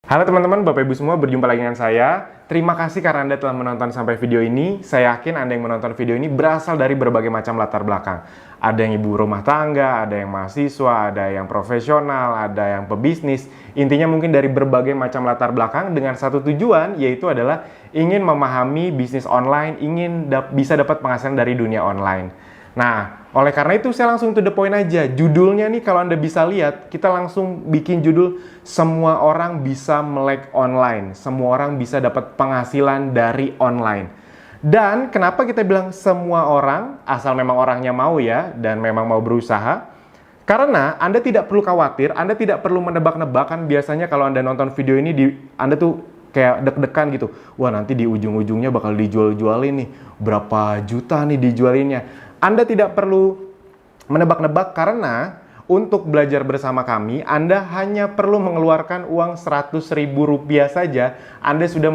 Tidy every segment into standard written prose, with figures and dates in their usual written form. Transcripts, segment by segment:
Halo teman-teman, Bapak Ibu semua, berjumpa lagi dengan saya. Terima kasih karena Anda telah menonton sampai video ini. Saya yakin Anda yang menonton video ini berasal dari berbagai macam latar belakang. Ada yang ibu rumah tangga, ada yang mahasiswa, ada yang profesional, ada yang pebisnis. Intinya mungkin dari berbagai macam latar belakang dengan satu tujuan, yaitu adalah ingin memahami bisnis online, ingin bisa dapat penghasilan dari dunia online. Nah, oleh karena itu saya langsung to the point aja. Judulnya nih kalau Anda bisa lihat, kita langsung bikin judul semua orang bisa melek online. Semua orang bisa dapat penghasilan dari online. Dan kenapa kita bilang semua orang, asal memang orangnya mau ya, dan memang mau berusaha. Karena Anda tidak perlu khawatir, Anda tidak perlu menebak-nebak. Kan biasanya kalau Anda nonton video ini, Anda tuh kayak deg-degan gitu. Wah, nanti di ujung-ujungnya bakal dijual-jualin nih. Berapa juta nih dijualinnya. Anda tidak perlu menebak-nebak karena untuk belajar bersama kami, Anda hanya perlu mengeluarkan uang Rp100.000 saja. Anda sudah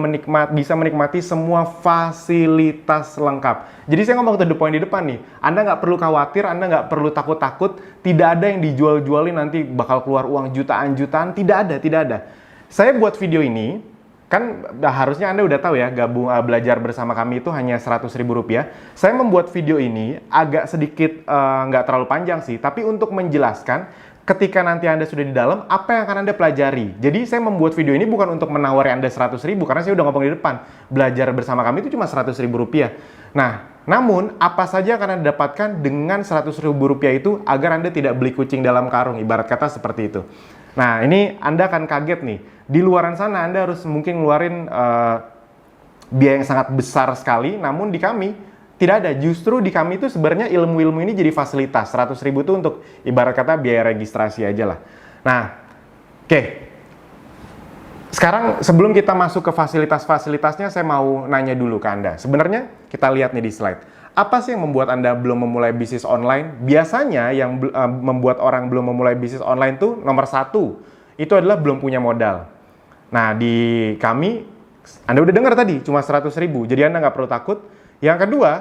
bisa menikmati semua fasilitas lengkap. Jadi saya ngomong to the point di depan nih. Anda nggak perlu khawatir, Anda nggak perlu takut-takut. Tidak ada yang dijual-jualin nanti bakal keluar uang jutaan-jutaan. Tidak ada. Saya buat video ini, kan harusnya Anda udah tahu ya, belajar bersama kami itu hanya Rp100.000. Saya membuat video ini agak sedikit nggak terlalu panjang sih, tapi untuk menjelaskan ketika nanti Anda sudah di dalam, apa yang akan Anda pelajari. Jadi saya membuat video ini bukan untuk menawari Anda Rp100.000, karena saya udah ngomong di depan, belajar bersama kami itu cuma Rp100.000. Nah, namun apa saja akan Anda dapatkan dengan Rp100.000 itu agar Anda tidak beli kucing dalam karung, ibarat kata seperti itu. Nah, ini Anda akan kaget nih. Di luaran sana Anda harus mungkin ngeluarin biaya yang sangat besar sekali, namun di kami tidak ada. Justru di kami itu sebenarnya ilmu-ilmu ini jadi fasilitas. Rp100.000 itu untuk ibarat kata biaya registrasi aja lah. Nah, oke. Sekarang sebelum kita masuk ke fasilitas-fasilitasnya, saya mau nanya dulu ke Anda. Sebenarnya kita lihat nih di slide. Apa sih yang membuat Anda belum memulai bisnis online? Biasanya yang membuat orang belum memulai bisnis online tuh nomor satu, itu adalah belum punya modal. Nah, di kami, Anda udah dengar tadi, cuma Rp100.000, jadi Anda nggak perlu takut. Yang kedua,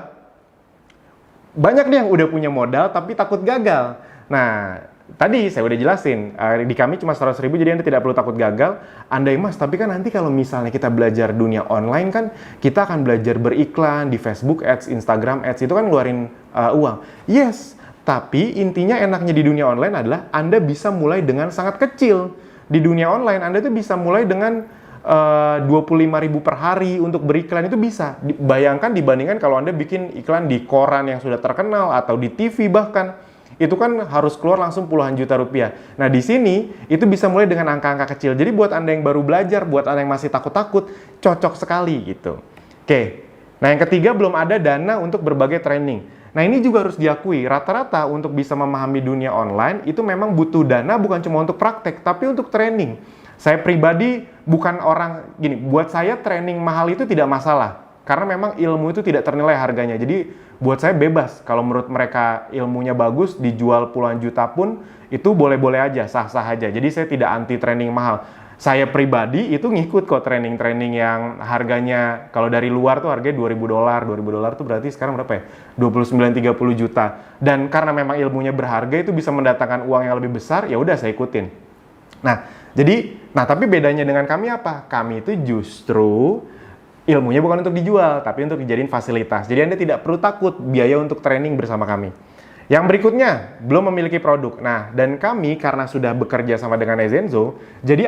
banyak nih yang udah punya modal tapi takut gagal. Nah, tadi saya udah jelasin, di kami cuma Rp100.000, jadi Anda tidak perlu takut gagal. Anda mas, tapi kan nanti kalau misalnya kita belajar dunia online kan, kita akan belajar beriklan di Facebook Ads, Instagram Ads, itu kan ngeluarin uang. Yes, tapi intinya enaknya di dunia online adalah Anda bisa mulai dengan sangat kecil. Di dunia online, Anda tuh bisa mulai dengan Rp25.000 per hari untuk beriklan, itu bisa. Bayangkan dibandingkan kalau Anda bikin iklan di koran yang sudah terkenal atau di TV bahkan. Itu kan harus keluar langsung puluhan juta rupiah. Nah, di sini itu bisa mulai dengan angka-angka kecil. Jadi buat Anda yang baru belajar, buat Anda yang masih takut-takut, cocok sekali gitu. Oke. Nah, yang ketiga, belum ada dana untuk berbagai training. Nah, ini juga harus diakui, rata-rata untuk bisa memahami dunia online itu memang butuh dana bukan cuma untuk praktek, tapi untuk training. Saya pribadi bukan orang gini, buat saya training mahal itu tidak masalah. Karena memang ilmu itu tidak ternilai harganya. Jadi buat saya bebas. Kalau menurut mereka ilmunya bagus, dijual puluhan juta pun itu boleh-boleh aja, sah-sah aja. Jadi saya tidak anti training mahal. Saya pribadi itu ngikut kok training-training yang harganya kalau dari luar tuh harganya $2.000. $2.000 tuh berarti sekarang berapa ya? 29-30 juta. Dan karena memang ilmunya berharga itu bisa mendatangkan uang yang lebih besar, ya udah saya ikutin. Nah, tapi bedanya dengan kami apa? Kami itu justru ilmunya bukan untuk dijual, tapi untuk dijadiin fasilitas. Jadi Anda tidak perlu takut biaya untuk training bersama kami. Yang berikutnya, belum memiliki produk. Nah, dan kami karena sudah bekerja sama dengan Ezenzo, jadi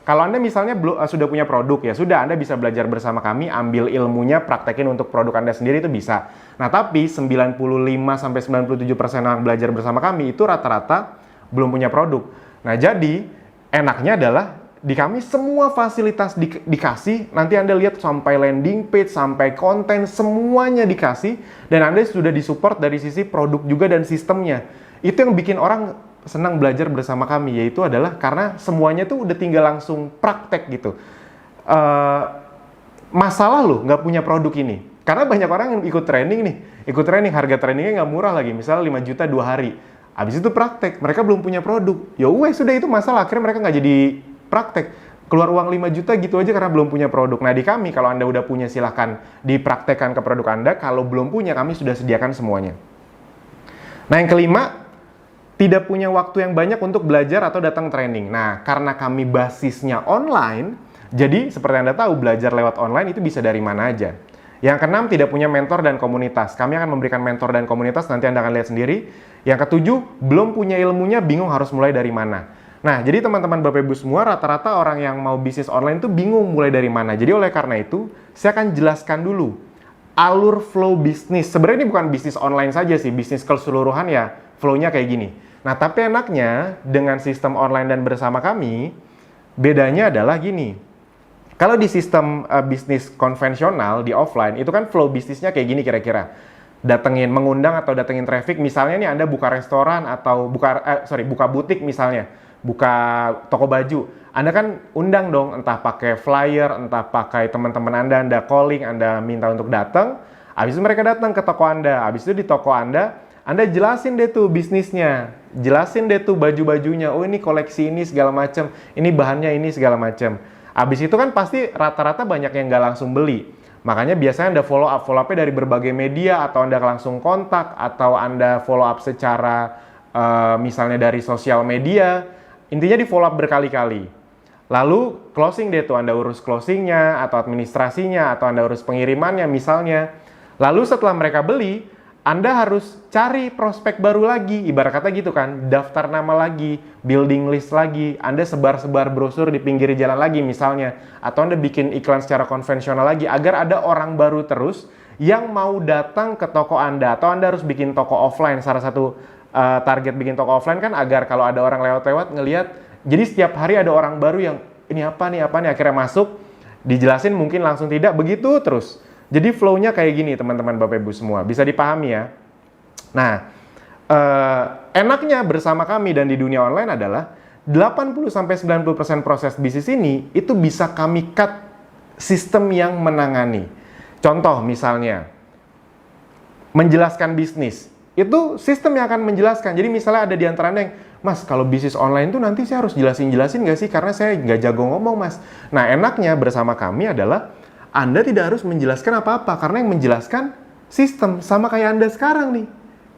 kalau Anda misalnya sudah punya produk, ya sudah Anda bisa belajar bersama kami, ambil ilmunya, praktekin untuk produk Anda sendiri itu bisa. Nah, tapi 95-97% yang belajar bersama kami itu rata-rata belum punya produk. Nah, jadi enaknya adalah di kami semua fasilitas dikasih, nanti Anda lihat sampai landing page, sampai konten, semuanya dikasih, dan Anda sudah disupport dari sisi produk juga dan sistemnya. Itu yang bikin orang senang belajar bersama kami, yaitu adalah karena semuanya tuh udah tinggal langsung praktek gitu. Masalah loh nggak punya produk ini, karena banyak orang yang ikut training harga trainingnya nggak murah lagi, misalnya 5 juta 2 hari. Habis itu praktek, mereka belum punya produk. Ya sudah itu masalah, akhirnya mereka nggak jadi praktek, keluar uang 5 juta gitu aja karena belum punya produk. Nah, di kami kalau Anda udah punya silahkan dipraktekkan ke produk Anda, kalau belum punya kami sudah sediakan semuanya. Nah, yang kelima, tidak punya waktu yang banyak untuk belajar atau datang training. Nah, karena kami basisnya online, jadi seperti Anda tahu, belajar lewat online itu bisa dari mana aja. Yang keenam, tidak punya mentor dan komunitas. Kami akan memberikan mentor dan komunitas, nanti Anda akan lihat sendiri. Yang ketujuh, belum punya ilmunya, bingung harus mulai dari mana. Nah, jadi teman-teman Bapak Ibu semua, rata-rata orang yang mau bisnis online itu bingung mulai dari mana. Jadi oleh karena itu, saya akan jelaskan dulu alur flow bisnis. Sebenarnya ini bukan bisnis online saja sih, bisnis keseluruhan ya, flow-nya kayak gini. Nah, tapi enaknya dengan sistem online dan bersama kami, bedanya adalah gini. Kalau di sistem bisnis konvensional, di offline, itu kan flow bisnisnya kayak gini kira-kira. Mengundang atau datengin traffic, misalnya nih Anda buka restoran atau buka butik misalnya, buka toko baju. Anda kan undang dong, entah pakai flyer, entah pakai teman-teman Anda calling, Anda minta untuk datang. Habis itu mereka datang ke toko Anda. Habis itu di toko Anda jelasin deh tuh bisnisnya. Jelasin deh tuh baju-bajunya. Oh, ini koleksi ini segala macam. Ini bahannya ini segala macam. Habis itu kan pasti rata-rata banyak yang nggak langsung beli. Makanya biasanya Anda follow up-nya dari berbagai media, atau Anda langsung kontak, atau Anda follow up secara misalnya dari sosial media. Intinya di follow up berkali-kali. Lalu closing deh tuh, Anda urus closingnya, atau administrasinya, atau Anda urus pengirimannya misalnya. Lalu setelah mereka beli, Anda harus cari prospek baru lagi, ibarat kata gitu kan, daftar nama lagi, building list lagi, Anda sebar-sebar brosur di pinggir jalan lagi misalnya, atau Anda bikin iklan secara konvensional lagi, agar ada orang baru terus yang mau datang ke toko Anda, atau Anda harus bikin toko offline. Salah satu target bikin toko offline kan agar kalau ada orang lewat-lewat ngelihat, jadi setiap hari ada orang baru yang ini apa nih, akhirnya masuk, dijelasin mungkin langsung tidak, begitu terus. Jadi flow-nya kayak gini teman-teman Bapak Ibu semua, bisa dipahami ya. Nah, enaknya bersama kami dan di dunia online adalah 80-90% proses bisnis ini itu bisa kami cut sistem yang menangani. Contoh misalnya, menjelaskan bisnis, itu sistem yang akan menjelaskan. Jadi misalnya ada di antara Anda yang, Mas, kalau bisnis online tuh nanti saya harus jelasin nggak sih? Karena saya nggak jago ngomong, Mas. Nah, enaknya bersama kami adalah Anda tidak harus menjelaskan apa-apa, karena yang menjelaskan sistem, sama kayak Anda sekarang nih.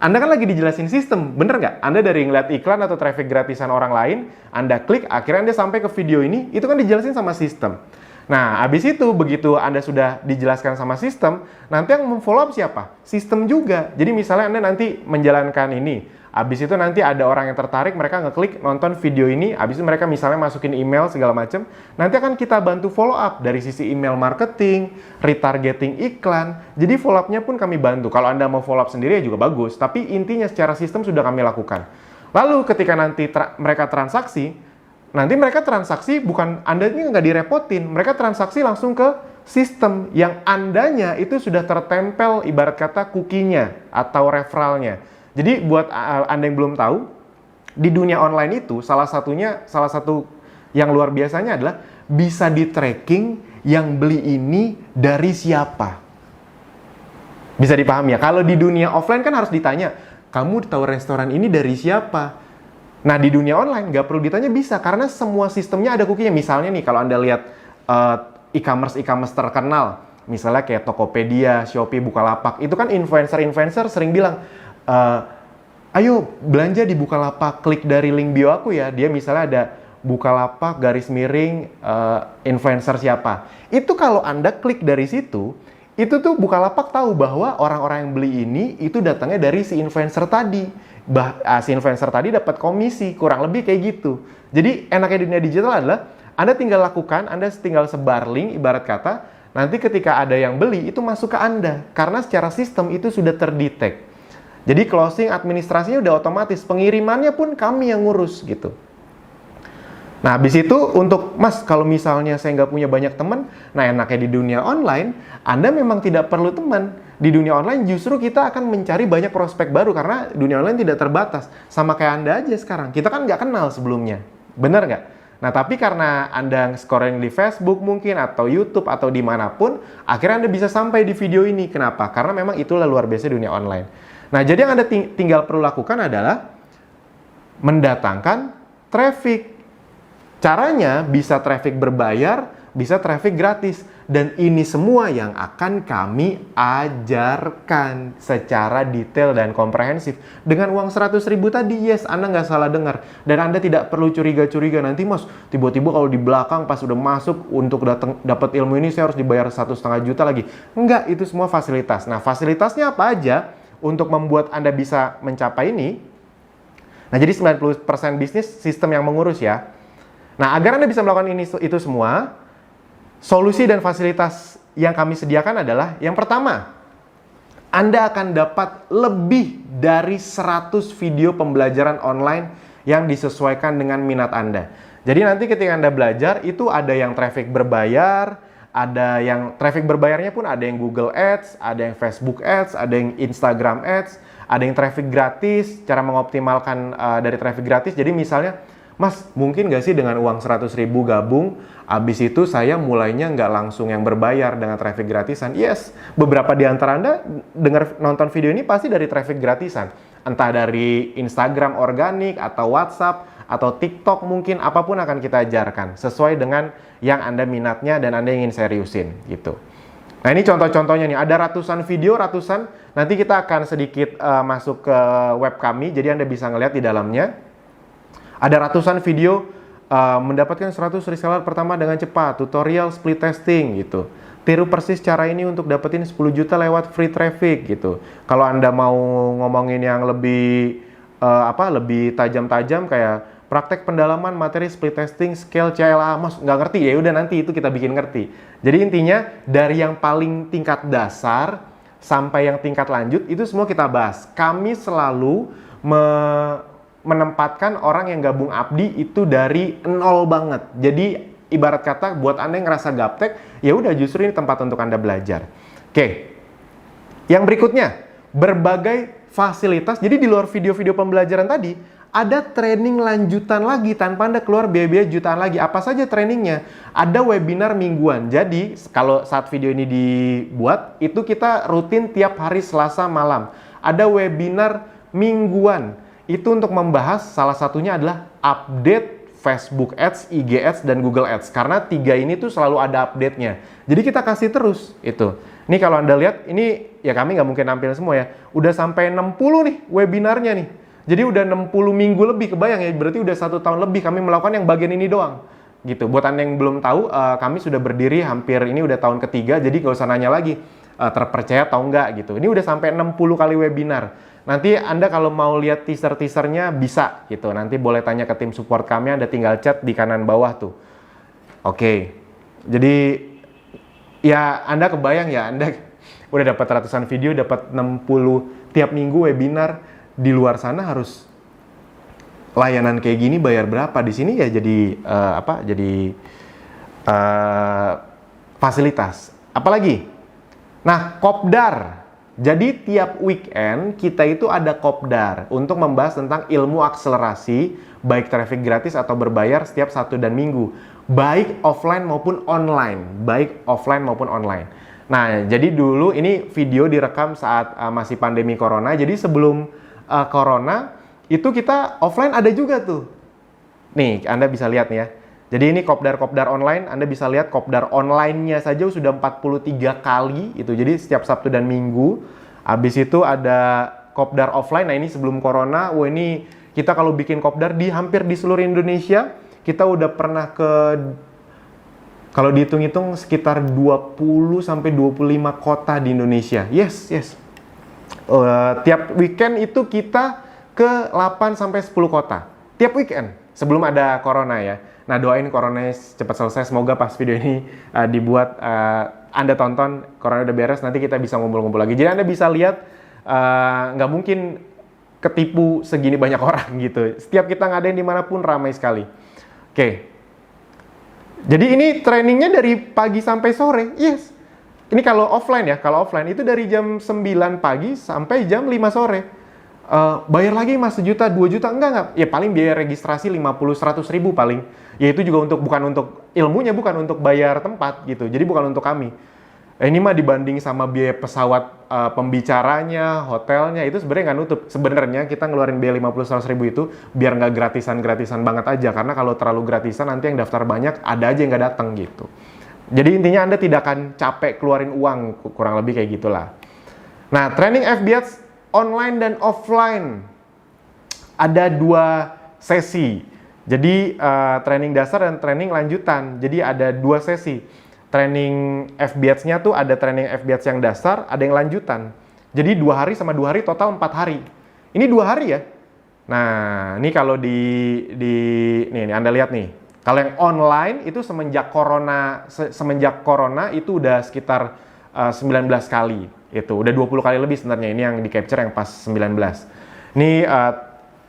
Anda kan lagi dijelasin sistem, bener nggak? Anda dari ngeliat iklan atau traffic gratisan orang lain, Anda klik, akhirnya Anda sampai ke video ini, itu kan dijelasin sama sistem. Nah, habis itu, begitu Anda sudah dijelaskan sama sistem, nanti yang memfollow up siapa? Sistem juga. Jadi misalnya Anda nanti menjalankan ini, habis itu nanti ada orang yang tertarik, mereka ngeklik nonton video ini, habis itu mereka misalnya masukin email segala macam, nanti akan kita bantu follow up dari sisi email marketing, retargeting iklan, jadi follow up-nya pun kami bantu. Kalau Anda mau follow up sendiri ya juga bagus, tapi intinya secara sistem sudah kami lakukan. Lalu ketika nanti mereka transaksi, nanti mereka transaksi bukan Anda ini nggak direpotin, mereka transaksi langsung ke sistem yang Andanya itu sudah tertempel ibarat kata cookie-nya atau referralnya. Jadi buat Anda yang belum tahu, di dunia online itu salah satu yang luar biasanya adalah bisa di-tracking yang beli ini dari siapa. Bisa dipahami ya? Kalau di dunia offline kan harus ditanya, kamu tahu restoran ini dari siapa? Nah, di dunia online nggak perlu ditanya, bisa, karena semua sistemnya ada cookie-nya. Misalnya nih, kalau Anda lihat e-commerce terkenal, misalnya kayak Tokopedia, Shopee, Bukalapak, itu kan influencer sering bilang, ayo belanja di Bukalapak, klik dari link bio aku ya. Dia misalnya ada Bukalapak _ influencer siapa. Itu kalau Anda klik dari situ, itu tuh Bukalapak tahu bahwa orang-orang yang beli ini itu datangnya dari si influencer tadi. Si influencer tadi dapat komisi, kurang lebih kayak gitu. Jadi enaknya dunia digital adalah Anda tinggal lakukan, Anda tinggal sebar link, ibarat kata, nanti ketika ada yang beli itu masuk ke Anda, karena secara sistem itu sudah terdetek. Jadi closing administrasinya udah otomatis, pengirimannya pun kami yang ngurus gitu. Nah, habis itu untuk, Mas, kalau misalnya saya nggak punya banyak teman, nah enaknya di dunia online, Anda memang tidak perlu teman. Di dunia online justru kita akan mencari banyak prospek baru, karena dunia online tidak terbatas. Sama kayak Anda aja sekarang, kita kan nggak kenal sebelumnya. Benar nggak? Nah, tapi karena Anda scoring di Facebook mungkin, atau YouTube, atau dimanapun, akhirnya Anda bisa sampai di video ini. Kenapa? Karena memang itulah luar biasa dunia online. Nah, jadi yang Anda tinggal perlu lakukan adalah mendatangkan traffic. Caranya bisa traffic berbayar, bisa traffic gratis. Dan ini semua yang akan kami ajarkan secara detail dan komprehensif. Dengan uang 100.000 tadi, yes, Anda nggak salah dengar. Dan Anda tidak perlu curiga-curiga, nanti Mas, tiba-tiba kalau di belakang pas udah masuk untuk dapat ilmu ini, saya harus dibayar 1,5 juta lagi. Enggak, itu semua fasilitas. Nah, fasilitasnya apa aja untuk membuat Anda bisa mencapai ini? Nah, jadi 90% bisnis sistem yang mengurus ya. Nah, agar Anda bisa melakukan itu semua, solusi dan fasilitas yang kami sediakan adalah, yang pertama, Anda akan dapat lebih dari 100 video pembelajaran online yang disesuaikan dengan minat Anda. Jadi nanti ketika Anda belajar, itu ada yang traffic berbayar, ada yang traffic berbayarnya pun ada yang Google Ads, ada yang Facebook Ads, ada yang Instagram Ads, ada yang traffic gratis, cara mengoptimalkan dari traffic gratis. Jadi misalnya, Mas, mungkin nggak sih dengan uang 100.000 gabung, habis itu saya mulainya nggak langsung yang berbayar dengan traffic gratisan? Yes, beberapa di antara Anda nonton video ini pasti dari traffic gratisan. Entah dari Instagram organik, atau WhatsApp, atau TikTok mungkin, apapun akan kita ajarkan. Sesuai dengan yang Anda minatnya dan Anda ingin seriusin, gitu. Nah, ini contoh-contohnya nih, ada ratusan video, nanti kita akan sedikit masuk ke web kami, jadi Anda bisa ngeliat di dalamnya. Ada ratusan video mendapatkan 100 reseller pertama dengan cepat, tutorial split testing gitu. Tiru persis cara ini untuk dapetin 10 juta lewat free traffic gitu. Kalau Anda mau ngomongin yang lebih lebih tajam-tajam kayak praktek pendalaman materi split testing scale CLA, Mas nggak ngerti ya udah nanti itu kita bikin ngerti. Jadi intinya dari yang paling tingkat dasar sampai yang tingkat lanjut itu semua kita bahas. Kami selalu menempatkan orang yang gabung Abdi itu dari nol banget. Jadi ibarat kata buat Anda yang ngerasa gaptek, ya udah justru ini tempat untuk Anda belajar. Oke. Yang berikutnya, berbagai fasilitas. Jadi di luar video-video pembelajaran tadi, ada training lanjutan lagi tanpa Anda keluar biaya-biaya jutaan lagi. Apa saja trainingnya? Ada webinar mingguan. Jadi kalau saat video ini dibuat, itu kita rutin tiap hari Selasa malam. Ada webinar mingguan. Itu untuk membahas salah satunya adalah update Facebook Ads, IG Ads, dan Google Ads. Karena 3 ini tuh selalu ada update-nya. Jadi kita kasih terus itu. Ini kalau Anda lihat, ini ya kami nggak mungkin nampil semua ya. Udah sampai 60 nih webinarnya nih. Jadi udah 60 minggu lebih, kebayang ya. Berarti udah 1 tahun lebih kami melakukan yang bagian ini doang. Gitu. Buat Anda yang belum tahu, kami sudah berdiri hampir ini udah tahun ketiga. Jadi nggak usah nanya lagi terpercaya atau enggak gitu. Ini udah sampai 60 kali webinar. Nanti Anda kalau mau lihat teaser-teasernya bisa gitu. Nanti boleh tanya ke tim support kami, Anda tinggal chat di kanan bawah tuh. Oke. Jadi ya Anda kebayang ya, Anda udah dapat ratusan video, dapat 60 tiap minggu webinar. Di luar sana harus layanan kayak gini bayar berapa? Di sini ya jadi fasilitas. Apalagi? Nah, kopdar. Jadi tiap weekend kita itu ada kopdar untuk membahas tentang ilmu akselerasi baik traffic gratis atau berbayar setiap Sabtu dan Minggu, baik offline maupun online, Nah, jadi dulu ini video direkam saat masih pandemi corona. Jadi sebelum corona itu kita offline ada juga tuh. Nih, Anda bisa lihat nih ya. Jadi ini kopdar online, Anda bisa lihat kopdar online-nya saja sudah 43 kali itu. Jadi setiap Sabtu dan Minggu. Habis itu ada kopdar offline. Nah, ini sebelum corona. Wah, ini kita kalau bikin kopdar di hampir di seluruh Indonesia, kita udah pernah ke, kalau dihitung-hitung sekitar 20 sampai 25 kota di Indonesia. Yes. Tiap weekend itu kita ke 8 sampai 10 kota. Tiap weekend sebelum ada corona ya. Nah, doain corona cepat selesai. Semoga pas video ini dibuat, Anda tonton, corona udah beres, nanti kita bisa ngumpul-ngumpul lagi. Jadi Anda bisa lihat, nggak mungkin ketipu segini banyak orang gitu. Setiap kita ngadain dimanapun ramai sekali. Oke. Jadi ini trainingnya dari pagi sampai sore. Yes. Ini kalau offline ya. Kalau offline itu dari jam 9 pagi sampai jam 5 sore. Bayar lagi Mas 1 juta, 2 juta, enggak. Ya paling biaya registrasi 50-100 ribu paling. Ya itu juga bukan untuk ilmunya, bukan untuk bayar tempat gitu. Jadi bukan untuk kami. Ini mah dibanding sama biaya pesawat, pembicaranya, hotelnya, itu sebenarnya nggak nutup. Sebenarnya kita ngeluarin biaya 50-100 ribu itu biar nggak gratisan-gratisan banget aja. Karena kalau terlalu gratisan nanti yang daftar banyak, ada aja yang nggak datang gitu. Jadi intinya Anda tidak akan capek keluarin uang, kurang lebih kayak gitulah. Nah, training FB Ads online dan offline. Ada 2 sesi. Jadi training dasar dan training lanjutan. Jadi ada 2 sesi. Training FB Ads-nya tuh ada training FB Ads yang dasar, ada yang lanjutan. Jadi 2 hari sama 2 hari total 4 hari. Ini 2 hari ya. Nah, ini kalau nih Anda lihat nih. Kalau yang online itu semenjak corona itu udah sekitar 19 kali. Itu udah 20 kali lebih sebenarnya. Ini yang di capture yang pas 19. Ini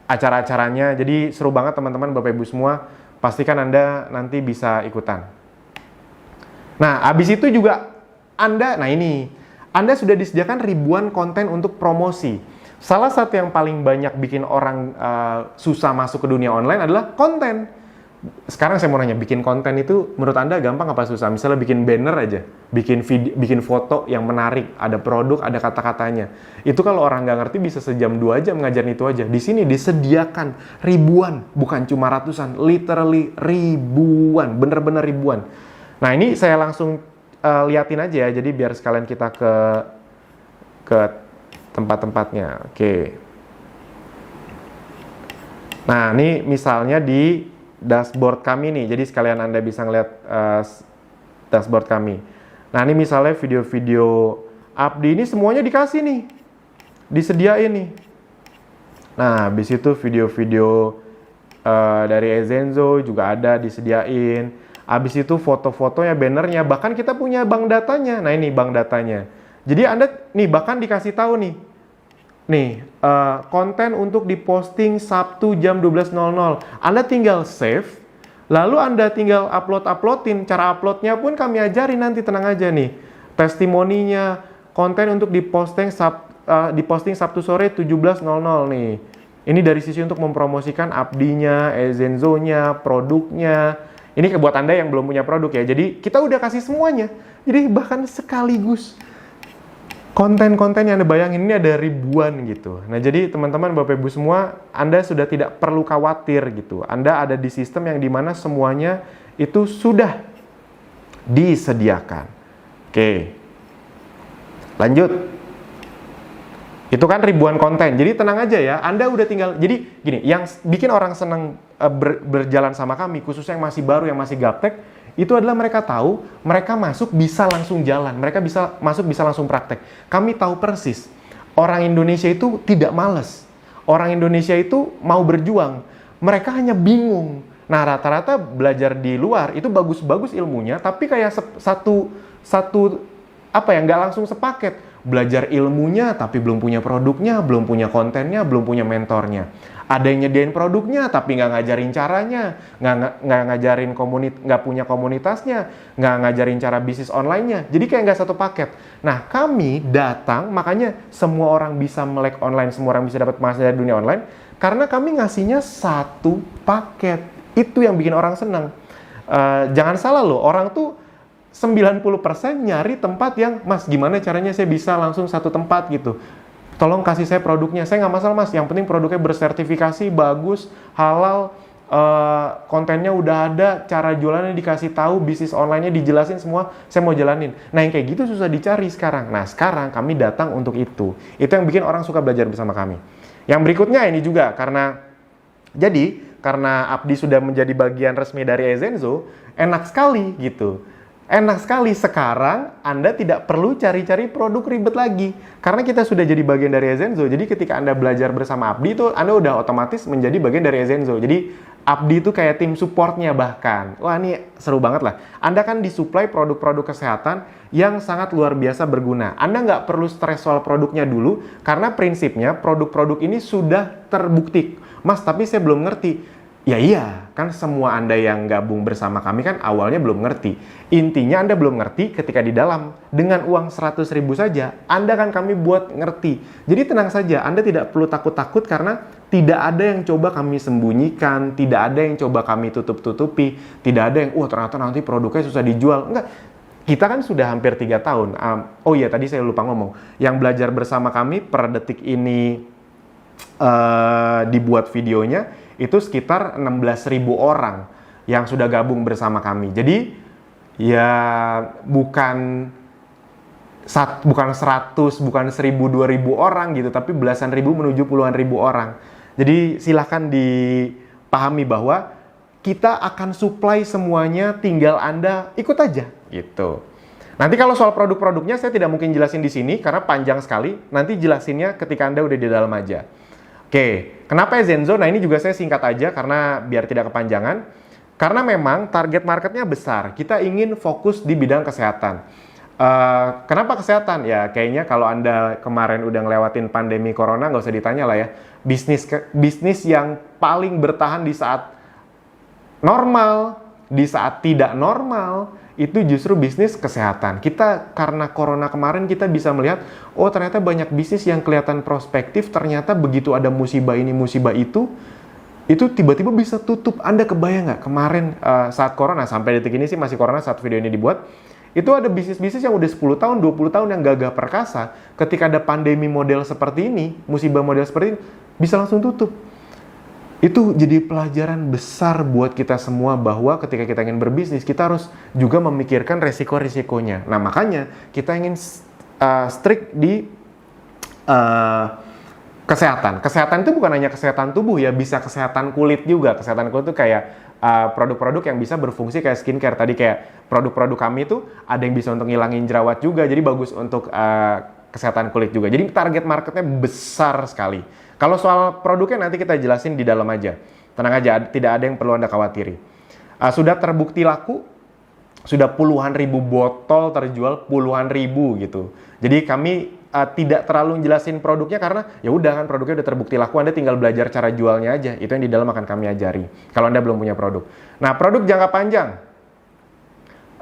acara-acaranya. Jadi seru banget teman-teman, Bapak Ibu semua. Pastikan Anda nanti bisa ikutan. Nah, habis itu juga Anda sudah disediakan ribuan konten untuk promosi. Salah satu yang paling banyak bikin orang susah masuk ke dunia online adalah konten. Sekarang saya mau nanya, bikin konten itu menurut Anda gampang apa susah? Misalnya bikin banner aja, bikin video, bikin foto yang menarik, ada produk, ada kata-katanya. Itu kalau orang nggak ngerti bisa sejam 2 jam ngajarin itu aja. Di sini disediakan ribuan, bukan cuma ratusan, literally ribuan, bener-bener ribuan. Nah, ini saya langsung liatin aja ya, jadi biar sekalian kita ke tempat-tempatnya. Oke. Nah, ini misalnya di dashboard kami nih, jadi sekalian Anda bisa ngeliat dashboard kami. Nah, ini misalnya video-video Abdi ini semuanya dikasih nih, disediain nih. Nah, habis itu video-video dari Ezenzo juga ada disediain. Habis itu foto-fotonya, bannernya, bahkan kita punya bank datanya. Nah, ini bank datanya. Jadi Anda nih bahkan dikasih tahu nih. Konten untuk diposting Sabtu jam 12.00. Anda tinggal save, lalu Anda tinggal uploadin. Cara uploadnya pun kami ajarin nanti, tenang aja nih. Testimoninya, konten untuk diposting Sabtu sore 17.00 nih. Ini dari sisi untuk mempromosikan Abdinya, Ezenzo-nya, produknya. Ini buat Anda yang belum punya produk ya. Jadi kita udah kasih semuanya. Jadi bahkan sekaligus konten-konten yang Anda bayangin ini ada ribuan gitu. Nah, jadi teman-teman, Bapak Ibu semua, Anda sudah tidak perlu khawatir gitu. Anda ada di sistem yang dimana semuanya itu sudah disediakan. Oke. Lanjut. Itu kan ribuan konten. Jadi tenang aja ya. Anda udah tinggal. Jadi gini, yang bikin orang senang berjalan sama kami, khususnya yang masih baru, yang masih gaptek, itu adalah mereka tahu, mereka masuk bisa langsung jalan, mereka bisa masuk bisa langsung praktek. Kami tahu persis, orang Indonesia itu tidak malas, orang Indonesia itu mau berjuang, mereka hanya bingung. Nah, rata-rata belajar di luar itu bagus-bagus ilmunya, tapi kayak nggak langsung sepaket. Belajar ilmunya tapi belum punya produknya, belum punya kontennya, belum punya mentornya. Ada yang nyediain produknya tapi nggak ngajarin caranya, nggak ngajarin nggak punya komunitasnya, nggak ngajarin cara bisnis online-nya. Jadi kayak nggak satu paket. Nah, kami datang, makanya semua orang bisa melek online, semua orang bisa dapat penghasilan dari dunia online, karena kami ngasihnya satu paket. Itu yang bikin orang senang. Jangan salah loh, orang tuh 90% nyari tempat yang, Mas, gimana caranya saya bisa langsung satu tempat gitu. Tolong kasih saya produknya. Saya nggak masalah, Mas. Yang penting produknya bersertifikasi, bagus, halal, kontennya udah ada, cara jualannya dikasih tahu, bisnis online-nya dijelasin semua, saya mau jalanin. Nah, yang kayak gitu susah dicari sekarang. Nah, sekarang kami datang untuk itu. Itu yang bikin orang suka belajar bersama kami. Yang berikutnya ini juga, karena Abdi sudah menjadi bagian resmi dari Ezenzo, enak sekali gitu. Enak sekali sekarang Anda tidak perlu cari-cari produk ribet lagi. Karena kita sudah jadi bagian dari Ezenzo. Jadi ketika Anda belajar bersama Abdi itu Anda udah otomatis menjadi bagian dari Ezenzo. Jadi Abdi itu kayak tim supportnya bahkan. Wah, ini seru banget lah. Anda kan disuplai produk-produk kesehatan yang sangat luar biasa berguna. Anda nggak perlu stres soal produknya dulu. Karena prinsipnya produk-produk ini sudah terbukti. Mas, tapi saya belum ngerti. Ya iya, kan semua Anda yang gabung bersama kami kan awalnya belum ngerti. Intinya Anda belum ngerti ketika di dalam. Dengan uang 100.000 saja, Anda kan kami buat ngerti. Jadi tenang saja, Anda tidak perlu takut-takut karena tidak ada yang coba kami sembunyikan, tidak ada yang coba kami tutup-tutupi, tidak ada yang, ternyata nanti produknya susah dijual. Enggak, kita kan sudah hampir 3 tahun. Oh iya, tadi saya lupa ngomong. Yang belajar bersama kami per detik ini dibuat videonya, itu sekitar 16.000 orang yang sudah gabung bersama kami. Jadi, ya bukan 100, bukan 1.000, 2.000 orang gitu, tapi belasan ribu menuju puluhan ribu orang. Jadi, silahkan dipahami bahwa kita akan supply semuanya, tinggal Anda ikut aja gitu. Nanti kalau soal produk-produknya saya tidak mungkin jelasin di sini karena panjang sekali. Nanti jelasinnya ketika Anda udah di dalam aja. Oke, kenapa Zenzo? Nah ini juga saya singkat aja karena biar tidak kepanjangan. Karena memang target marketnya besar. Kita ingin fokus di bidang kesehatan. Kenapa kesehatan? Ya kayaknya kalau Anda kemarin udah ngelewatin pandemi corona nggak usah ditanya lah ya. Bisnis yang paling bertahan di saat normal, di saat tidak normal, itu justru bisnis kesehatan. Kita karena corona kemarin kita bisa melihat, oh ternyata banyak bisnis yang kelihatan prospektif, ternyata begitu ada musibah ini, musibah itu tiba-tiba bisa tutup. Anda kebayang nggak kemarin saat corona, sampai detik ini sih masih corona saat video ini dibuat, itu ada bisnis-bisnis yang udah 10 tahun, 20 tahun yang gagah perkasa, ketika ada pandemi model seperti ini, musibah model seperti ini, bisa langsung tutup. Itu jadi pelajaran besar buat kita semua bahwa ketika kita ingin berbisnis, kita harus juga memikirkan resiko-risikonya. Nah, makanya kita ingin strict di kesehatan. Kesehatan itu bukan hanya kesehatan tubuh ya, bisa kesehatan kulit juga. Kesehatan kulit itu kayak produk-produk yang bisa berfungsi kayak skincare. Tadi kayak produk-produk kami itu ada yang bisa untuk ngilangin jerawat juga, jadi bagus untuk kesehatan kulit juga. Jadi target marketnya besar sekali. Kalau soal produknya nanti kita jelasin di dalam aja. Tenang aja, tidak ada yang perlu Anda khawatiri. Sudah terbukti laku, sudah puluhan ribu botol terjual, puluhan ribu gitu. Jadi kami tidak terlalu jelasin produknya karena ya udah kan produknya udah terbukti laku, Anda tinggal belajar cara jualnya aja. Itu yang di dalam akan kami ajari. Kalau Anda belum punya produk. Nah, produk jangka panjang.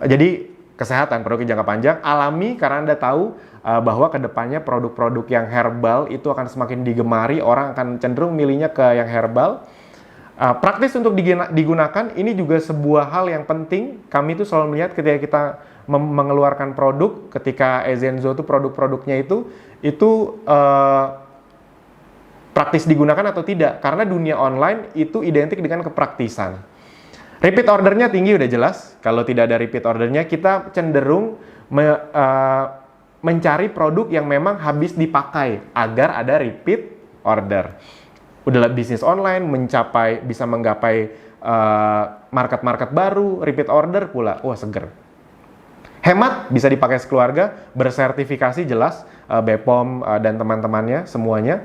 Jadi kesehatan, produk jangka panjang, alami karena Anda tahu bahwa kedepannya produk-produk yang herbal itu akan semakin digemari, orang akan cenderung milihnya ke yang herbal. Praktis untuk digunakan, ini juga sebuah hal yang penting. Kami itu selalu melihat ketika kita mengeluarkan produk, ketika Ezenzo itu produk-produknya itu praktis digunakan atau tidak. Karena dunia online itu identik dengan kepraktisan. Repeat ordernya tinggi udah jelas. Kalau tidak ada repeat ordernya, kita cenderung mencari produk yang memang habis dipakai agar ada repeat order. Udah bisnis online bisa menggapai market-market baru, repeat order pula. Wah, seger. Hemat, bisa dipakai sekeluarga, bersertifikasi jelas, BPOM dan teman-temannya semuanya.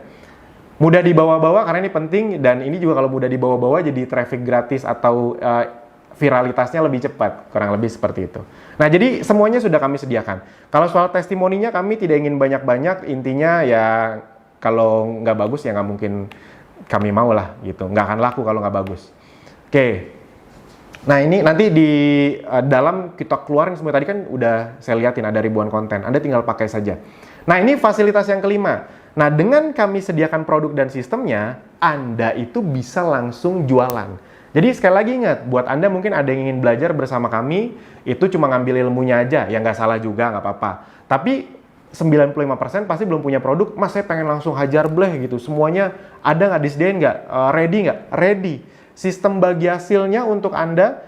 Mudah dibawa-bawa karena ini penting, dan ini juga kalau mudah dibawa-bawa jadi traffic gratis atau viralitasnya lebih cepat, kurang lebih seperti itu. Nah, jadi semuanya sudah kami sediakan. Kalau soal testimoninya kami tidak ingin banyak-banyak, intinya ya kalau nggak bagus ya nggak mungkin kami mau lah gitu, nggak akan laku kalau nggak bagus. Oke. Nah, ini nanti di dalam kita keluarin semua, tadi kan udah saya liatin ada ribuan konten, Anda tinggal pakai saja. Nah, ini fasilitas yang kelima. Nah, dengan kami sediakan produk dan sistemnya, Anda itu bisa langsung jualan. Jadi sekali lagi ingat, buat Anda mungkin ada yang ingin belajar bersama kami, itu cuma ngambil ilmunya aja, ya nggak salah juga, nggak apa-apa. Tapi 95% pasti belum punya produk, Mas saya pengen langsung hajar bleh gitu, semuanya ada nggak, disediain nggak, ready nggak? Ready. Sistem bagi hasilnya untuk Anda,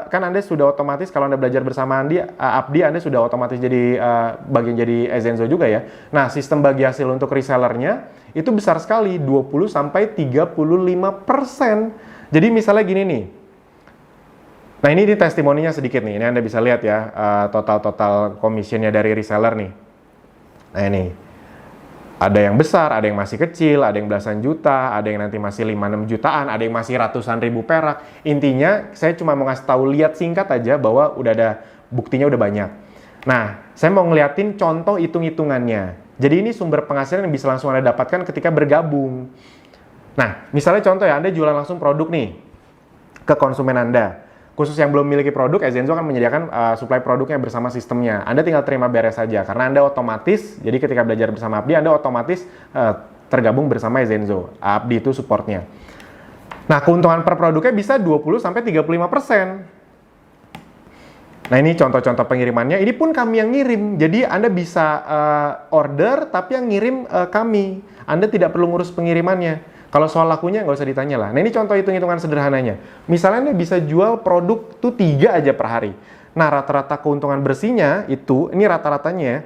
kan Anda sudah otomatis, kalau Anda belajar bersama Abdi, Anda sudah otomatis jadi bagian jadi Ezenzo juga ya. Nah, sistem bagi hasil untuk resellernya, itu besar sekali, 20-35%. Jadi misalnya gini nih, nah ini testimoninya sedikit nih, ini Anda bisa lihat ya, total commissionnya dari reseller nih. Nah ini, ada yang besar, ada yang masih kecil, ada yang belasan juta, ada yang nanti masih 5-6 jutaan, ada yang masih ratusan ribu perak. Intinya, saya cuma mau ngasih tahu, lihat singkat aja bahwa udah ada, buktinya udah banyak. Nah, saya mau ngeliatin contoh hitung-hitungannya. Jadi ini sumber penghasilan yang bisa langsung Anda dapatkan ketika bergabung. Nah, misalnya contoh ya, Anda jualan langsung produk nih ke konsumen Anda. Khusus yang belum memiliki produk, Ezenzo akan menyediakan supply produknya bersama sistemnya. Anda tinggal terima beres saja, karena Anda otomatis, jadi ketika belajar bersama Abdi, Anda otomatis tergabung bersama Ezenzo. Abdi itu supportnya. Nah, keuntungan per produknya bisa 20-35%. Nah, ini contoh-contoh pengirimannya. Ini pun kami yang ngirim. Jadi Anda bisa order, tapi yang ngirim kami. Anda tidak perlu ngurus pengirimannya. Kalau soal lakunya nggak usah ditanya lah. Nah, ini contoh hitung-hitungan sederhananya. Misalnya Anda bisa jual produk tuh 3 aja per hari. Nah, rata-rata keuntungan bersihnya itu, ini rata-ratanya ya,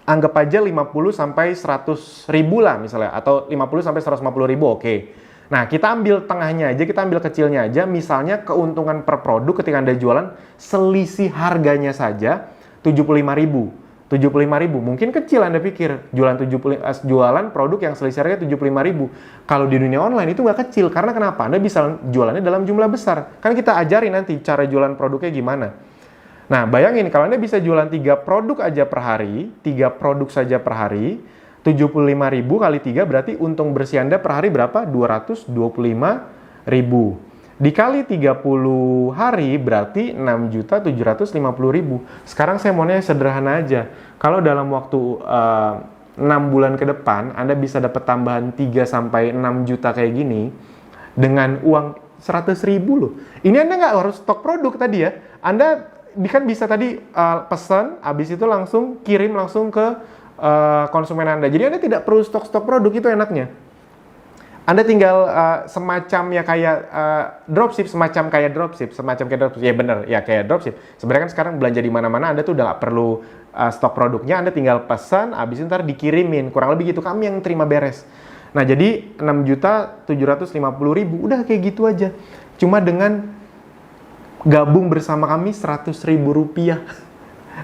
anggap aja 50 sampai 100 ribu lah misalnya, atau 50 sampai 150 ribu, oke. Nah, kita ambil tengahnya aja, kita ambil kecilnya aja, misalnya keuntungan per produk ketika Anda jualan, selisih harganya saja 75 ribu. 75 ribu, mungkin kecil Anda pikir, jualan produk yang selisih harga 75 ribu. Kalau di dunia online itu nggak kecil, karena kenapa? Anda bisa jualannya dalam jumlah besar. Kan kita ajarin nanti cara jualan produknya gimana. Nah, bayangin kalau Anda bisa jualan 3 produk aja per hari, 3 produk saja per hari, 75.000 kali 3 berarti untung bersih Anda per hari berapa? 225.000. Dikali 30 hari berarti 6.750.000. Sekarang saya maunya sederhana aja. Kalau dalam waktu 6 bulan ke depan Anda bisa dapat tambahan 3 sampai 6 juta kayak gini dengan uang 100.000 loh. Ini Anda nggak harus stok produk tadi ya. Anda kan bisa tadi pesan, habis itu langsung kirim langsung ke konsumen Anda. Jadi Anda tidak perlu stok-stok produk, itu enaknya. Anda tinggal semacam ya kayak dropship, semacam kayak dropship. Ya bener, ya kayak dropship. Sebenarnya kan sekarang belanja di mana-mana, Anda tuh udah nggak perlu stok produknya, Anda tinggal pesan, habis itu ntar dikirimin. Kurang lebih gitu, kami yang terima beres. Nah, jadi 6.750.000, udah kayak gitu aja. Cuma dengan gabung bersama kami 100.000 rupiah.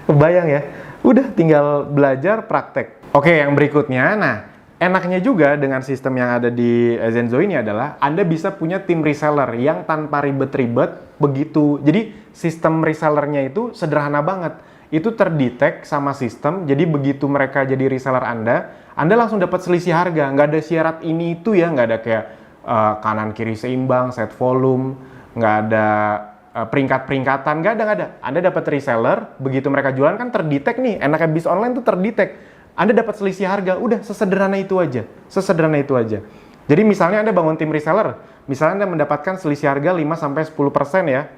Kebayang ya? Udah tinggal belajar praktek. Oke, yang berikutnya, nah enaknya juga dengan sistem yang ada di Zenzo ini adalah Anda bisa punya tim reseller yang tanpa ribet-ribet begitu. Jadi sistem resellernya itu sederhana banget. Itu terdetek sama sistem, jadi begitu mereka jadi reseller Anda langsung dapat selisih harga. Nggak ada syarat ini itu ya, nggak ada kayak kanan kiri seimbang, set volume, nggak ada peringkat-peringkatan, nggak ada. Anda dapat reseller, begitu mereka jualan kan terdetek nih, enaknya bis online tuh terdetek. Anda dapat selisih harga, udah sesederhana itu aja. Jadi misalnya Anda bangun tim reseller, misalnya Anda mendapatkan selisih harga 5-10% ya.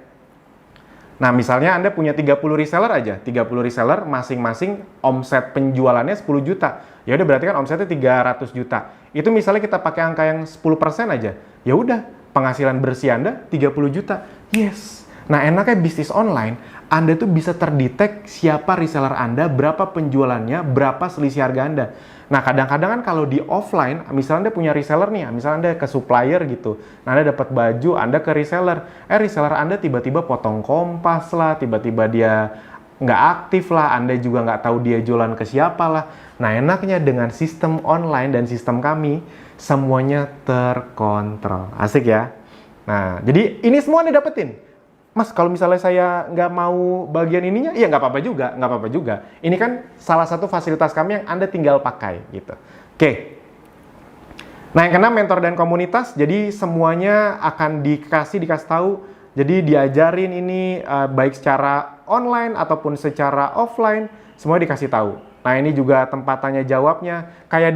Nah, misalnya Anda punya 30 reseller aja, 30 reseller masing-masing omset penjualannya 10 juta. Ya udah berarti kan omsetnya 300 juta. Itu misalnya kita pakai angka yang 10% aja. Ya udah, penghasilan bersih Anda 30 juta. Yes. Nah, enaknya bisnis online, Anda tuh bisa terdetek siapa reseller Anda, berapa penjualannya, berapa selisih harga Anda. Nah, kadang-kadang kan kalau di offline, misalnya Anda punya reseller nih, misalnya Anda ke supplier gitu. Nah, Anda dapat baju, Anda ke reseller. Reseller Anda tiba-tiba potong kompas lah, tiba-tiba dia nggak aktif lah, Anda juga nggak tahu dia jualan ke siapa lah. Nah, enaknya dengan sistem online dan sistem kami, semuanya terkontrol. Asik ya? Nah, jadi ini semua Anda dapetin. Mas, kalau misalnya saya nggak mau bagian ininya, ya nggak apa-apa juga. Ini kan salah satu fasilitas kami yang Anda tinggal pakai, gitu. Oke. Nah, yang keenam, mentor dan komunitas. Jadi semuanya akan dikasih tahu. Jadi diajarin ini baik secara online ataupun secara offline, semua dikasih tahu. Nah, ini juga tempat tanya jawabnya. Kayak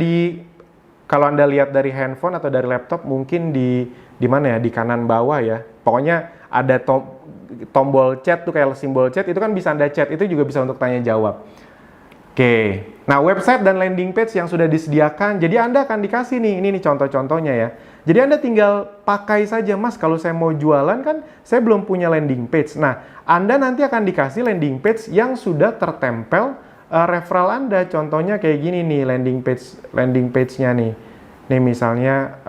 kalau Anda lihat dari handphone atau dari laptop, mungkin di mana ya, di kanan bawah ya. Pokoknya ada tombol chat tuh, kayak simbol chat, itu kan bisa Anda chat, itu juga bisa untuk tanya jawab. Oke, nah website dan landing page yang sudah disediakan, jadi Anda akan dikasih nih, ini nih contoh-contohnya ya. Jadi Anda tinggal pakai saja, Mas, kalau saya mau jualan kan saya belum punya landing page. Nah, Anda nanti akan dikasih landing page yang sudah tertempel referral Anda. Contohnya kayak gini nih, landing page-nya nih. Nih misalnya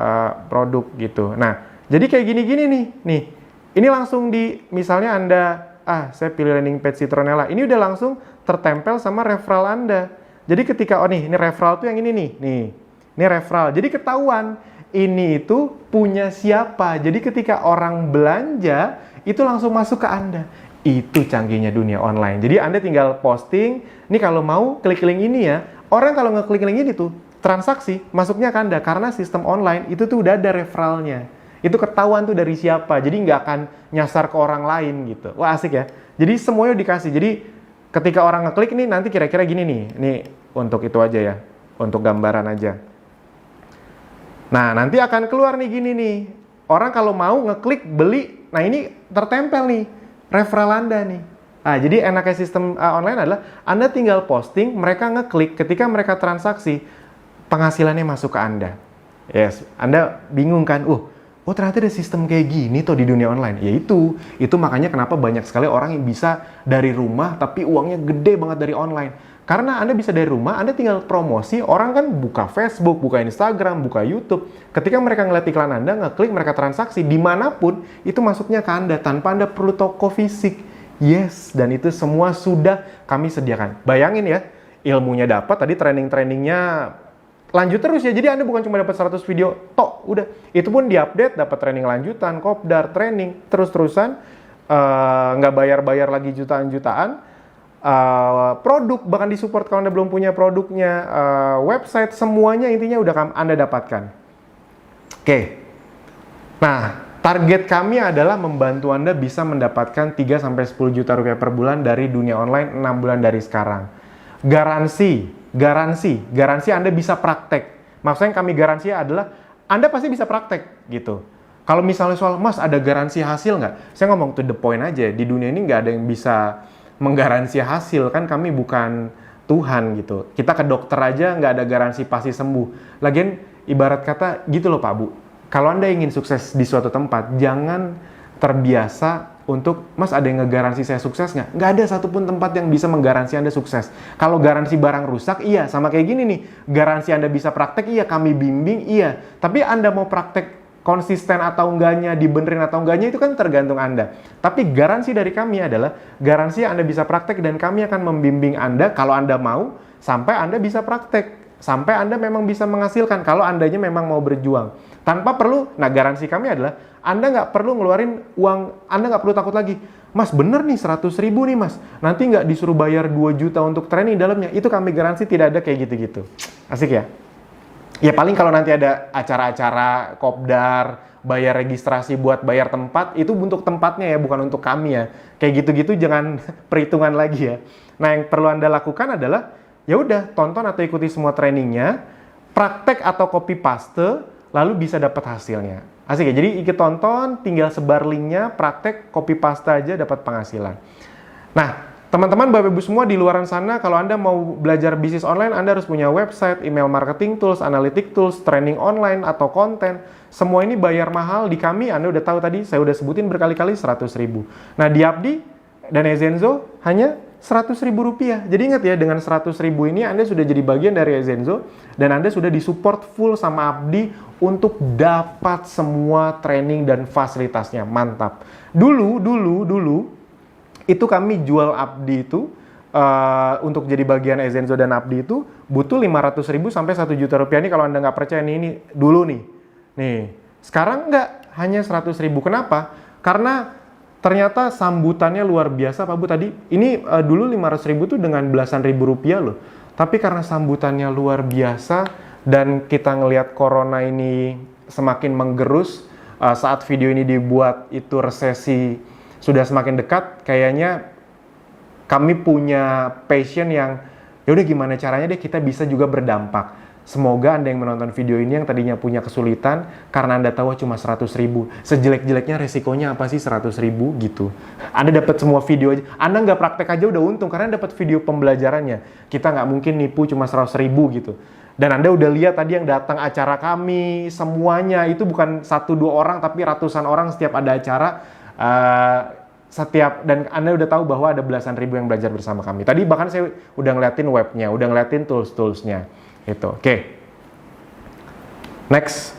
produk gitu. Nah, jadi kayak gini-gini nih. Ini langsung misalnya Anda, saya pilih landing page Citronella. Ini udah langsung tertempel sama referral Anda. Jadi ketika, ini referral tuh yang ini nih. Ini referral. Jadi ketahuan, ini itu punya siapa. Jadi ketika orang belanja, itu langsung masuk ke Anda. Itu canggihnya dunia online. Jadi Anda tinggal posting, ini kalau mau klik link ini ya. Orang kalau ngeklik link ini tuh, transaksi masuknya ke Anda. Karena sistem online itu tuh udah ada referralnya. Itu ketahuan tuh dari siapa, jadi nggak akan nyasar ke orang lain gitu. Wah, asik ya. Jadi semuanya dikasih. Jadi ketika orang ngeklik nih, nanti kira-kira gini nih. Ini untuk itu aja ya, untuk gambaran aja. Nah, nanti akan keluar nih gini nih. Orang kalau mau ngeklik beli, nah ini tertempel nih referral Anda nih. Jadi enaknya sistem online adalah Anda tinggal posting, mereka ngeklik, ketika mereka transaksi, penghasilannya masuk ke Anda. Yes, Anda bingung kan? Oh ternyata ada sistem kayak gini tuh di dunia online. Ya itu makanya kenapa banyak sekali orang yang bisa dari rumah tapi uangnya gede banget dari online. Karena Anda bisa dari rumah, Anda tinggal promosi, orang kan buka Facebook, buka Instagram, buka YouTube. Ketika mereka ngeliat iklan Anda, ngeklik, mereka transaksi, dimanapun, itu masuknya ke Anda, tanpa Anda perlu toko fisik. Yes, dan itu semua sudah kami sediakan. Bayangin ya, ilmunya dapat, tadi training-trainingnya lanjut terus ya. Jadi Anda bukan cuma dapat 100 video, tok, udah. Itu pun diupdate, dapat training lanjutan, kopdar, training, terus-terusan, nggak bayar-bayar lagi jutaan-jutaan. Produk, bahkan disupport kalau Anda belum punya produknya, website, semuanya intinya udah Anda dapatkan. Oke. Nah, target kami adalah membantu Anda bisa mendapatkan 3-10 juta rupiah per bulan dari dunia online 6 bulan dari sekarang. Garansi Anda bisa praktek. Maksudnya yang kami garansi adalah Anda pasti bisa praktek gitu. Kalau misalnya soal, Mas ada garansi hasil nggak? Saya ngomong to the point aja, di dunia ini nggak ada yang bisa menggaransi hasil, kan kami bukan Tuhan gitu. Kita ke dokter aja nggak ada garansi pasti sembuh. Lagian ibarat kata gitu loh Pak Bu, kalau Anda ingin sukses di suatu tempat, jangan terbiasa untuk, Mas ada yang ngegaransi saya sukses nggak? Nggak ada satupun tempat yang bisa menggaransi Anda sukses. Kalau garansi barang rusak, iya. Sama kayak gini nih, garansi Anda bisa praktek, iya. Kami bimbing, iya. Tapi Anda mau praktek konsisten atau enggaknya, dibenerin atau enggaknya, itu kan tergantung Anda. Tapi garansi dari kami adalah, garansi Anda bisa praktek dan kami akan membimbing Anda, kalau Anda mau, sampai Anda bisa praktek. Sampai Anda memang bisa menghasilkan, kalau Andanya memang mau berjuang. Tanpa perlu, nah garansi kami adalah, Anda nggak perlu ngeluarin uang, Anda nggak perlu takut lagi. Mas bener nih 100 ribu nih mas, nanti nggak disuruh bayar 2 juta untuk training dalamnya. Itu kami garansi tidak ada kayak gitu-gitu. Asik ya? Ya paling kalau nanti ada acara-acara kopdar, bayar registrasi buat bayar tempat, itu untuk tempatnya ya, bukan untuk kami ya. Kayak gitu-gitu jangan perhitungan lagi ya. Nah yang perlu Anda lakukan adalah, ya udah tonton atau ikuti semua trainingnya, praktek atau copy paste, lalu bisa dapat hasilnya. Asik ya, jadi ikut tonton, tinggal sebar linknya, praktek, copy paste aja dapat penghasilan. Nah, teman-teman, Bapak Ibu semua di luaran sana, kalau Anda mau belajar bisnis online, Anda harus punya website, email marketing tools, analytic tools, training online, atau konten. Semua ini bayar mahal. Di kami, Anda udah tahu tadi, saya udah sebutin berkali-kali 100 ribu. Nah, di Abdi dan Ezenzo hanya 100 ribu rupiah. Jadi ingat ya, dengan 100 ribu ini Anda sudah jadi bagian dari Ezenzo, dan Anda sudah disupport full sama Abdi untuk dapat semua training dan fasilitasnya. Mantap. Dulu, itu kami jual Abdi itu, untuk jadi bagian Ezenzo dan Abdi itu, butuh 500 ribu sampai 1 juta rupiah. Ini kalau Anda nggak percaya, ini dulu nih. Nih, sekarang nggak, hanya 100 ribu. Kenapa? Karena ternyata sambutannya luar biasa Pak Bu tadi. Ini dulu 500 ribu tuh dengan belasan ribu rupiah loh. Tapi karena sambutannya luar biasa dan kita ngelihat corona ini semakin menggerus, saat video ini dibuat itu resesi sudah semakin dekat, kayaknya kami punya passion yang yaudah gimana caranya deh kita bisa juga berdampak. Semoga Anda yang menonton video ini yang tadinya punya kesulitan karena Anda tahu cuma 100 ribu. Sejelek-jeleknya resikonya apa sih 100 ribu gitu. Anda dapat semua video aja. Anda nggak praktek aja udah untung karena dapat video pembelajarannya. Kita nggak mungkin nipu cuma 100 ribu gitu. Dan Anda udah lihat tadi yang datang acara kami, semuanya itu bukan 1-2 orang tapi ratusan orang setiap ada acara. Dan Anda udah tahu bahwa ada belasan ribu yang belajar bersama kami. Tadi bahkan saya udah ngeliatin webnya, udah ngeliatin tools-toolsnya. Itu, oke. Next.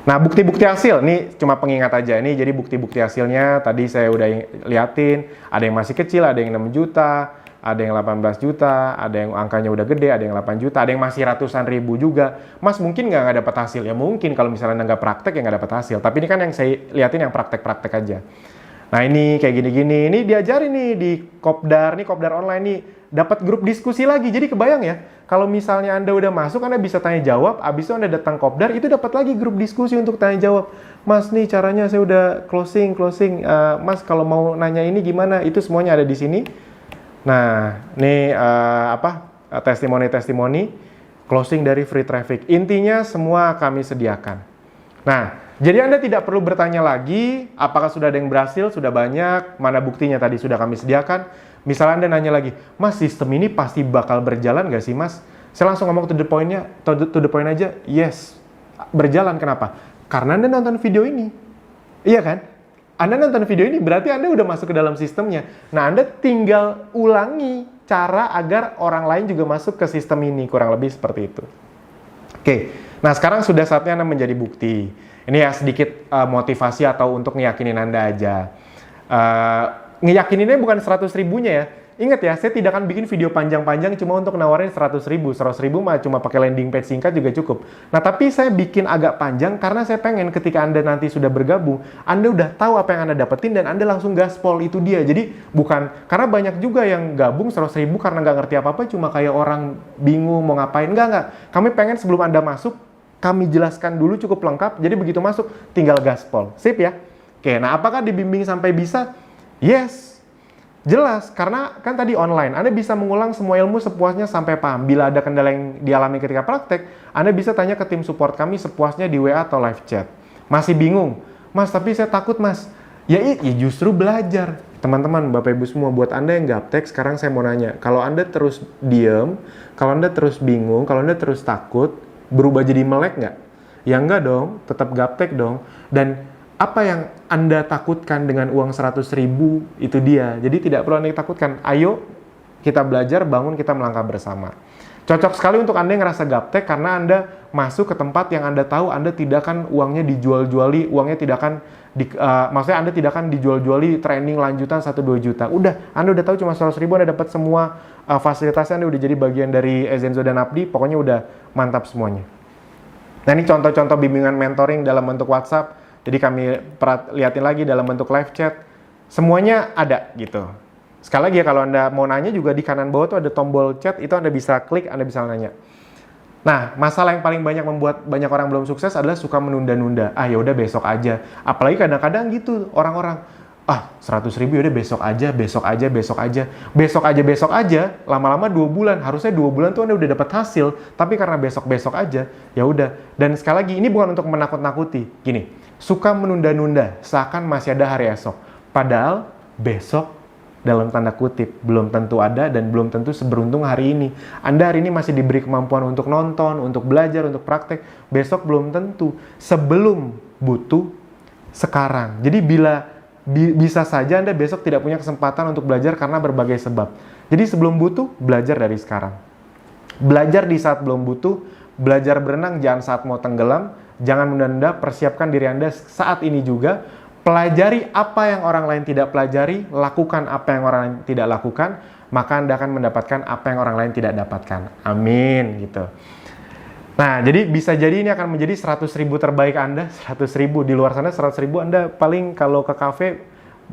Nah, bukti-bukti hasil, ini cuma pengingat aja. Ini jadi bukti-bukti hasilnya, tadi saya udah liatin, ada yang masih kecil, ada yang 6 juta, ada yang 18 juta, ada yang angkanya udah gede, ada yang 8 juta, ada yang masih ratusan ribu juga. Mas, mungkin nggak dapat hasil? Ya mungkin, kalau misalnya nggak praktek, ya nggak dapat hasil. Tapi ini kan yang saya liatin yang praktek-praktek aja. Nah, ini kayak gini-gini, ini diajarin nih di Kopdar, nih Kopdar online nih, dapat grup diskusi lagi. Jadi kebayang ya, kalau misalnya Anda udah masuk, Anda bisa tanya jawab, abis itu Anda datang Kopdar, itu dapat lagi grup diskusi untuk tanya jawab. Mas nih caranya saya udah closing, Mas kalau mau nanya ini gimana? Itu semuanya ada di sini. Nah, nih testimoni-testimoni closing dari free traffic. Intinya semua kami sediakan. Nah, jadi Anda tidak perlu bertanya lagi, apakah sudah ada yang berhasil, sudah banyak, mana buktinya tadi sudah kami sediakan. Misalnya Anda nanya lagi, Mas, sistem ini pasti bakal berjalan nggak sih, Mas? Saya langsung ngomong to the point aja, yes, berjalan. Kenapa? Karena Anda nonton video ini. Iya kan? Anda nonton video ini berarti Anda udah masuk ke dalam sistemnya. Nah, Anda tinggal ulangi cara agar orang lain juga masuk ke sistem ini, kurang lebih seperti itu. Oke, nah sekarang sudah saatnya Anda menjadi bukti. Ini ya sedikit motivasi atau untuk ngeyakinin Anda aja. Ngeyakininnya bukan 100 ribunya ya. Ingat ya, saya tidak akan bikin video panjang-panjang cuma untuk nawarin 100 ribu. 100 ribu mah cuma pakai landing page singkat juga cukup. Nah, tapi saya bikin agak panjang karena saya pengen ketika Anda nanti sudah bergabung, Anda udah tahu apa yang Anda dapetin dan Anda langsung gaspol, itu dia. Jadi bukan, karena banyak juga yang gabung 100 ribu karena nggak ngerti apa-apa, cuma kayak orang bingung mau ngapain. Enggak. Kami pengen sebelum Anda masuk, kami jelaskan dulu cukup lengkap, jadi begitu masuk, tinggal gaspol. Sip ya? Oke, nah apakah dibimbing sampai bisa? Yes. Jelas, karena kan tadi online, Anda bisa mengulang semua ilmu sepuasnya sampai paham. Bila ada kendala yang dialami ketika praktek, Anda bisa tanya ke tim support kami sepuasnya di WA atau live chat. Masih bingung? Mas, tapi saya takut, Mas. Ya justru belajar. Teman-teman, Bapak Ibu semua, buat Anda yang gaptek, sekarang saya mau nanya. Kalau Anda terus diem, kalau Anda terus bingung, kalau Anda terus takut, berubah jadi melek nggak? Ya enggak dong, tetap gaptek dong. Dan apa yang Anda takutkan dengan uang 100 ribu, itu dia. Jadi tidak perlu Anda takutkan. Ayo kita belajar, bangun, kita melangkah bersama. Cocok sekali untuk Anda yang ngerasa gaptek karena Anda masuk ke tempat yang Anda tahu Anda tidak akan uangnya dijual-juali, uangnya tidak akan, maksudnya Anda tidak akan dijual-juali training lanjutan 1-2 juta. Udah, Anda udah tahu cuma 100 ribu Anda dapat semua fasilitasnya, Anda udah jadi bagian dari Ezenzo dan Abdi, pokoknya udah mantap semuanya. Nah ini contoh-contoh bimbingan mentoring dalam bentuk WhatsApp. Jadi kami liatin lagi dalam bentuk live chat. Semuanya ada gitu. Sekali lagi ya, kalau Anda mau nanya juga di kanan bawah tuh ada tombol chat, itu Anda bisa klik, Anda bisa nanya. Nah, masalah yang paling banyak membuat banyak orang belum sukses adalah suka menunda-nunda. Ya udah besok aja. Apalagi kadang-kadang gitu orang-orang. 100 ribu ya udah besok aja. Lama-lama 2 bulan. Harusnya 2 bulan tuh Anda udah dapat hasil, tapi karena besok aja, ya udah. Dan sekali lagi ini bukan untuk menakut-nakuti. Gini, suka menunda-nunda seakan masih ada hari esok. Padahal besok dalam tanda kutip belum tentu ada dan belum tentu seberuntung hari ini. Anda hari ini masih diberi kemampuan untuk nonton, untuk belajar, untuk praktek. Besok belum tentu. Sebelum butuh, sekarang. Jadi bisa saja Anda besok tidak punya kesempatan untuk belajar karena berbagai sebab. Jadi sebelum butuh, belajar dari sekarang. Belajar di saat belum butuh, belajar berenang jangan saat mau tenggelam, jangan menunda, persiapkan diri Anda saat ini juga. Pelajari apa yang orang lain tidak pelajari, lakukan apa yang orang lain tidak lakukan, maka Anda akan mendapatkan apa yang orang lain tidak dapatkan. Amin, gitu. Nah, jadi bisa jadi ini akan menjadi 100 ribu terbaik Anda, 100 ribu. Di luar sana 100 ribu Anda paling kalau ke kafe,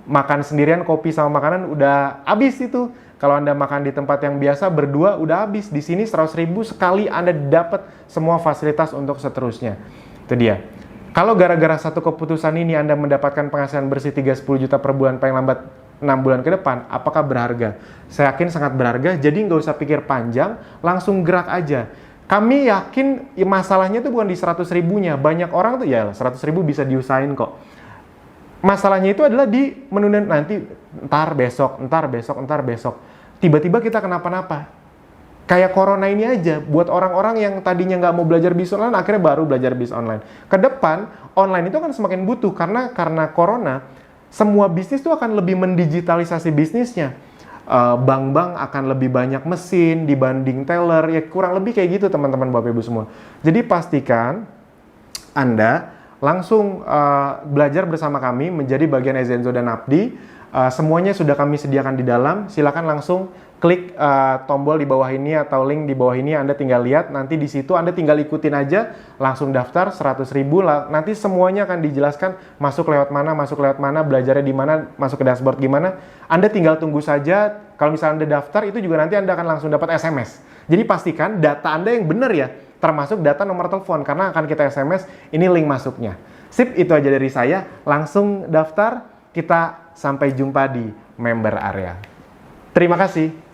makan sendirian, kopi sama makanan udah habis itu. Kalau Anda makan di tempat yang biasa, berdua udah habis. Di sini 100 ribu sekali Anda dapat semua fasilitas untuk seterusnya. Itu dia. Kalau gara-gara satu keputusan ini Anda mendapatkan penghasilan bersih 3-10 juta per bulan paling lambat 6 bulan ke depan, apakah berharga? Saya yakin sangat berharga, jadi nggak usah pikir panjang, langsung gerak aja. Kami yakin masalahnya itu bukan di 100 ribunya. Banyak orang tuh ya 100 ribu bisa diusahain kok. Masalahnya itu adalah di menunda nanti, entar besok. Tiba-tiba kita kenapa-napa. Kayak corona ini aja, buat orang-orang yang tadinya nggak mau belajar bisnis online, akhirnya baru belajar bisnis online. Ke depan, online itu kan semakin butuh, karena corona, semua bisnis itu akan lebih mendigitalisasi bisnisnya. Bank-bank akan lebih banyak mesin dibanding teller, ya kurang lebih kayak gitu teman-teman Bapak Ibu semua. Jadi pastikan Anda langsung belajar bersama kami menjadi bagian Ezenzo dan Abdi. Semuanya sudah kami sediakan di dalam. Silakan langsung klik tombol di bawah ini atau link di bawah ini, Anda tinggal lihat, nanti di situ Anda tinggal ikutin aja, langsung daftar 100 ribu, nanti semuanya akan dijelaskan masuk lewat mana, belajarnya di mana, masuk ke dashboard gimana. Anda tinggal tunggu saja. Kalau misalnya Anda daftar, itu juga nanti Anda akan langsung dapat SMS. Jadi pastikan data Anda yang benar ya, termasuk data nomor telepon, karena akan kita SMS, ini link masuknya. Sip, itu aja dari saya. Langsung daftar, kita sampai jumpa di member area. Terima kasih.